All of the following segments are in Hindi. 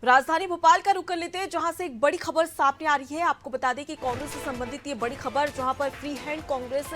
राजधानी भोपाल का रुख कर लेते हैं, जहां से एक बड़ी खबर सामने आ रही है। आपको बता दें कि कांग्रेस से संबंधित ये बड़ी खबर, जहां पर फ्री हैंड कांग्रेस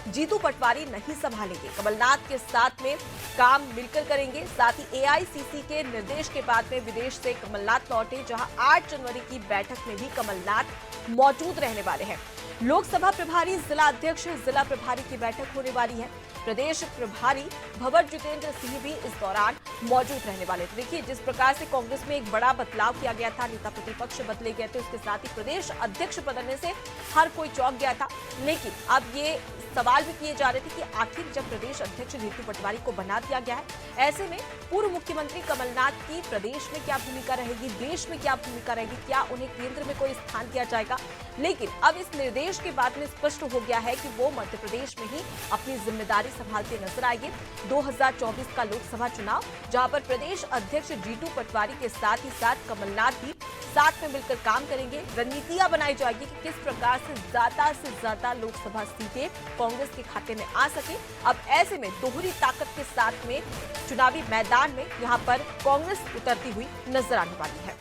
जीतू पटवारी नहीं संभालेंगे, कमलनाथ के साथ में काम मिलकर करेंगे। साथ ही एआईसीसी के निर्देश के बाद में विदेश से कमलनाथ लौटे, जहां 8 जनवरी की बैठक में भी कमलनाथ मौजूद रहने वाले हैं। लोकसभा प्रभारी, जिला अध्यक्ष, जिला प्रभारी की बैठक होने वाली है। प्रदेश प्रभारी भंवर जितेंद्र सिंह भी इस दौरान मौजूद रहने वाले थे। देखिए, जिस प्रकार से कांग्रेस में एक बड़ा बदलाव किया गया था, नेता प्रतिपक्ष बदले गए थे, उसके साथ ही प्रदेश अध्यक्ष बदलने से हर कोई चौंक गया था। लेकिन अब ये सवाल भी किए जा रहे थे कि आखिर जब प्रदेश अध्यक्ष जीतू पटवारी को बना दिया गया है, ऐसे में पूर्व मुख्यमंत्री कमलनाथ की प्रदेश में क्या भूमिका रहेगी, देश में क्या भूमिका रहेगी, क्या उन्हें केंद्र में कोई स्थान दिया जाएगा। लेकिन अब इस निर्देश के बाद में स्पष्ट हो गया है कि वो मध्य प्रदेश में ही अपनी जिम्मेदारी संभालते नजर आएंगे। 2024 का लोकसभा चुनाव, जहां पर प्रदेश अध्यक्ष जीतू पटवारी के साथ ही साथ कमलनाथ भी साथ में मिलकर काम करेंगे। रणनीतियां बनाई जाएगी कि किस प्रकार से ज्यादा लोकसभा सीटें कांग्रेस के खाते में आ सके। अब ऐसे में दोहरी ताकत के साथ में चुनावी मैदान में यहां पर कांग्रेस उतरती हुई नजर आने वाली है।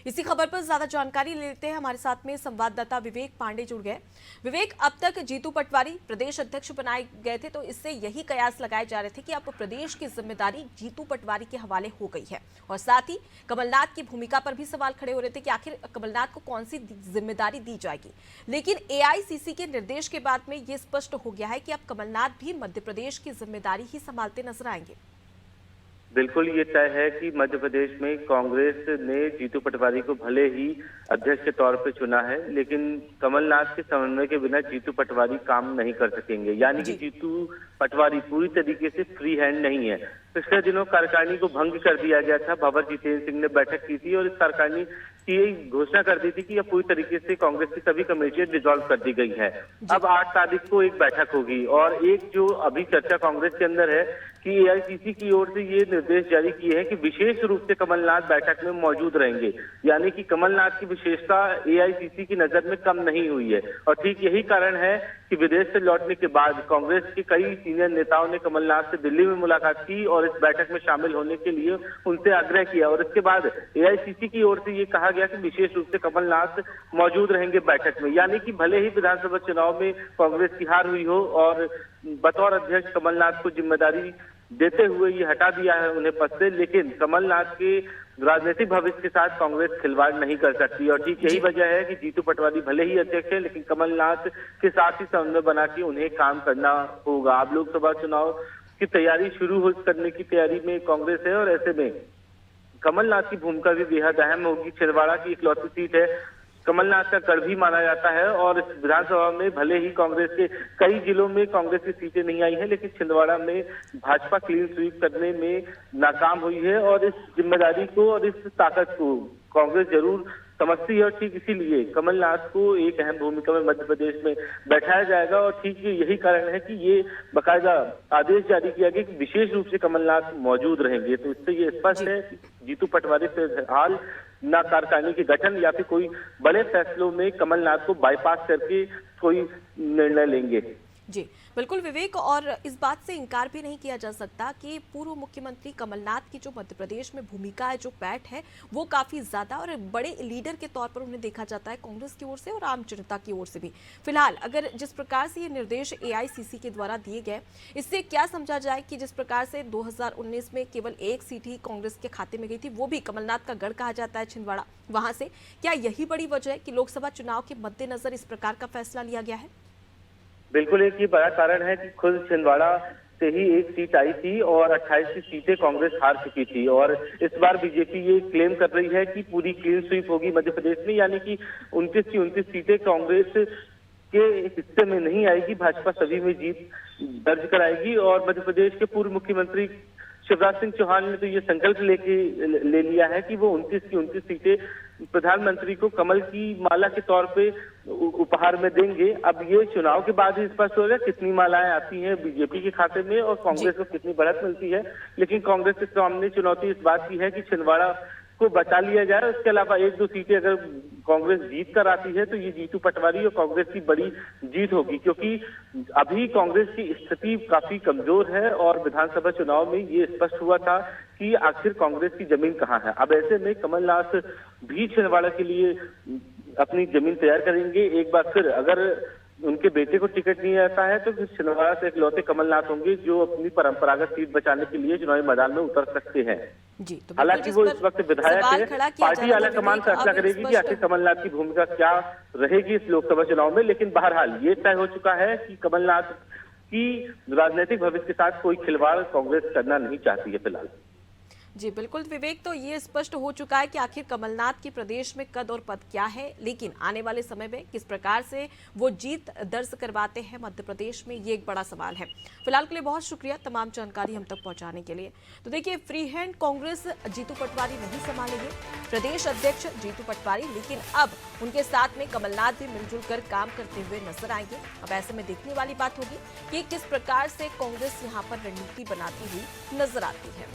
इसी खबर पर ज्यादा जानकारी लेते हैं, हमारे साथ में संवाददाता विवेक पांडे जुड़ गए। विवेक, अब तक जीतू पटवारी प्रदेश अध्यक्ष बनाए गए थे, तो इससे यही कयास लगाए जा रहे थे कि अब प्रदेश की जिम्मेदारी जीतू पटवारी के हवाले हो गई है, और साथ ही कमलनाथ की भूमिका पर भी सवाल खड़े हो रहे थे कि आखिर कमलनाथ को कौन सी जिम्मेदारी दी जाएगी। लेकिन एआईसीसी के निर्देश के बाद में ये स्पष्ट हो गया है कि अब कमलनाथ भी मध्य प्रदेश की जिम्मेदारी ही संभालते नजर आएंगे। बिल्कुल ये तय है कि मध्य प्रदेश में कांग्रेस ने जीतू पटवारी को भले ही अध्यक्ष के तौर पे चुना है, लेकिन कमलनाथ के समन्वय के बिना जीतू पटवारी काम नहीं कर सकेंगे। यानी कि जीतू पटवारी पूरी तरीके से फ्री हैंड नहीं है। पिछले दिनों कार्यकारिणी को भंग कर दिया गया था, भंवर जितेंद्र सिंह ने बैठक की थी और इस कार्यकारिणी की घोषणा कर दी थी कि अब पूरी तरीके से कांग्रेस की सभी कमेटियां डिसॉल्व कर दी गई है। अब 8 तारीख को एक बैठक होगी, और एक जो अभी चर्चा कांग्रेस के अंदर है कि एआईसीसी की ओर से ये निर्देश जारी किए हैं कि विशेष रूप से कमलनाथ बैठक में मौजूद रहेंगे। यानी कि कमलनाथ की विशेषता एआईसीसी की नजर में कम नहीं हुई है, और ठीक यही कारण है कि विदेश से लौटने के बाद कांग्रेस के कई सीनियर नेताओं ने कमलनाथ से दिल्ली में मुलाकात की और इस बैठक में शामिल होने के लिए उनसे आग्रह किया, और इसके बाद एआईसीसी की ओर से ये कहा गया कि विशेष रूप से कमलनाथ मौजूद रहेंगे बैठक में। यानी कि भले ही विधानसभा चुनाव में कांग्रेस की हार हुई हो और बतौर अध्यक्ष कमलनाथ को जिम्मेदारी देते हुए ये हटा दिया है उन्हें पद से, लेकिन कमलनाथ के राजनीतिक भविष्य के साथ कांग्रेस खिलवाड़ नहीं कर सकती। और ठीक यही वजह है कि जीतू पटवारी भले ही अध्यक्ष है, लेकिन कमलनाथ के साथ ही समन्वय बना के उन्हें काम करना होगा। अब लोकसभा चुनाव की तैयारी शुरू करने की तैयारी में कांग्रेस है, और ऐसे में कमलनाथ की भूमिका भी बेहद अहम होगी। छिंदवाड़ा की इकलौती सीट है, कमलनाथ का गढ़ भी माना जाता है, और इस विधानसभा में भले ही कांग्रेस के कई जिलों में कांग्रेस की सीटें नहीं आई हैं, लेकिन छिंदवाड़ा में भाजपा क्लीन स्वीप करने में नाकाम हुई है, और इस जिम्मेदारी को और इस ताकत को कांग्रेस जरूर समझती है, और ठीक इसीलिए कमलनाथ को एक अहम भूमिका में मध्य प्रदेश में बैठाया जाएगा। और ठीक यही कारण है कि ये बाकायदा आदेश जारी किया गया कि विशेष रूप से कमलनाथ मौजूद रहेंगे। तो इससे ये स्पष्ट है कि जीतू पटवारी फिलहाल न कार्यकारिणी के गठन या फिर कोई बड़े फैसलों में कमलनाथ को बाईपास करके कोई निर्णय लेंगे। जी बिल्कुल विवेक, और इस बात से इनकार भी नहीं किया जा सकता कि पूर्व मुख्यमंत्री कमलनाथ की जो मध्य प्रदेश में भूमिका है, जो पैठ है, वो काफी ज्यादा और बड़े लीडर के तौर पर उन्हें देखा जाता है कांग्रेस की ओर से और आम जनता की ओर से भी। फिलहाल अगर जिस प्रकार से ये निर्देश एआईसीसी के द्वारा दिए गए, इससे क्या समझा जाए कि जिस प्रकार से 2019 में केवल एक सीट ही कांग्रेस के खाते में गई थी, वो भी कमलनाथ का गढ़ कहा जाता है छिंदवाड़ा, वहां से क्या यही बड़ी वजह है कि लोकसभा चुनाव के मद्देनजर इस प्रकार का फैसला लिया गया है? बिल्कुल, एक ये बड़ा कारण है कि खुद छिंदवाड़ा से ही एक सीट आई थी और 28 सीटें कांग्रेस हार चुकी थी, और इस बार बीजेपी ये क्लेम कर रही है कि पूरी क्लीन स्वीप होगी मध्य प्रदेश में। यानी कि 29 की 29 सीटें कांग्रेस के हिस्से में नहीं आएगी, भाजपा सभी में जीत दर्ज कराएगी। और मध्य प्रदेश के पूर्व मुख्यमंत्री शिवराज सिंह चौहान ने तो ये संकल्प ले लिया है कि वो 29 की 29 सीटें प्रधानमंत्री को कमल की माला के तौर पे उपहार में देंगे। अब ये चुनाव के बाद ही स्पष्ट होगा कितनी मालाएं आती हैं बीजेपी के खाते में और कांग्रेस को कितनी बढ़त मिलती है। लेकिन कांग्रेस के सामने चुनौती इस बात की है कि छिंदवाड़ा को बचा लिया जाए, उसके अलावा 1-2 सीटें अगर कांग्रेस जीत कर आती है तो ये जीतू पटवारी और कांग्रेस की बड़ी जीत होगी, क्योंकि अभी कांग्रेस की स्थिति काफी कमजोर है और विधानसभा चुनाव में ये स्पष्ट हुआ था कि आखिर कांग्रेस की जमीन कहाँ है। अब ऐसे में कमलनाथ भी छिंदवाड़ा के लिए अपनी जमीन तैयार करेंगे। एक बार फिर अगर उनके बेटे को टिकट नहीं आता है तो फिर छिंदवाड़ा से इकलौते कमलनाथ होंगे जो अपनी परंपरागत सीट बचाने के लिए चुनावी मैदान में उतर सकते हैं। जी, तो हालांकि वो इस वक्त विधायक है, पार्टी आलाकमान फैसला करेगी कि आखिर कमलनाथ की भूमिका क्या रहेगी इस लोकसभा चुनाव में। लेकिन बहरहाल ये तय हो चुका है कि कमलनाथ की राजनीतिक भविष्य के साथ कोई खिलवाड़ कांग्रेस करना नहीं चाहती है फिलहाल। जी बिल्कुल विवेक, तो ये स्पष्ट हो चुका है कि आखिर कमलनाथ की प्रदेश में कद और पद क्या है, लेकिन आने वाले समय में किस प्रकार से वो जीत दर्ज करवाते हैं मध्य प्रदेश में, ये एक बड़ा सवाल है। फिलहाल के लिए बहुत शुक्रिया तमाम जानकारी हम तक पहुंचाने के लिए। तो देखिए, फ्री हैंड कांग्रेस जीतू पटवारी नहीं संभालेंगे, प्रदेश अध्यक्ष जीतू पटवारी, लेकिन अब उनके साथ में कमलनाथ भी मिलजुल कर काम करते हुए नजर आएंगे। अब ऐसे में देखने वाली बात होगी कि किस प्रकार से कांग्रेस यहाँ पर रणनीति बनाती हुई नजर आती है।